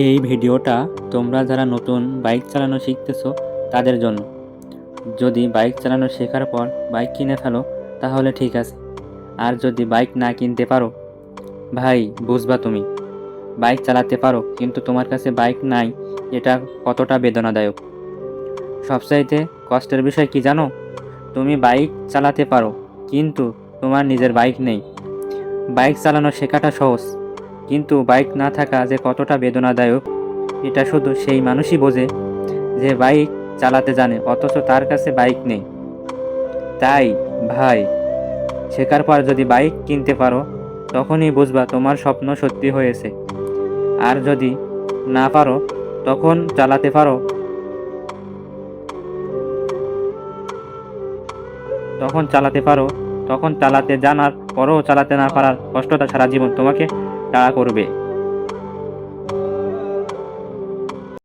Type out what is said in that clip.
এই ভিডিওটা তোমরা যারা নতুন বাইক চালানো শিখতেছো তাদের জন্য। যদি বাইক চালানো শেখার পর বাইক কিনে ফেলো তাহলে ঠিক আছে, আর যদি বাইক না কিনতে পারো ভাই বুঝবা তুমি বাইক চালাতে পারো কিন্তু তোমার কাছে বাইক নাই, এটা কতটা বেদনাদায়ক। সবচাইতে কষ্টের বিষয় কি জানো? তুমি বাইক চালাতে পারো কিন্তু তোমার নিজের বাইক নেই। বাইক চালানো শেখাটা সহজ, কিন্তু বাইক না থাকা যে কতটা বেদনাদায়ক এটা শুধু সেই মানুষই বোঝে যে বাইক চালাতে জানে অথচ তার কাছে বাইক নেই। তাই ভাই, শেখার পর যদি বাইক কিনতে পারো তখনই বুঝবা তোমার স্বপ্ন সত্যি হয়েছে। আর যদি না পারো তখন চালাতে পারো তখন চালাতে জানার পরও চালাতে না পারার কষ্টটা সারা জীবন তোমাকে তাড়া করবে।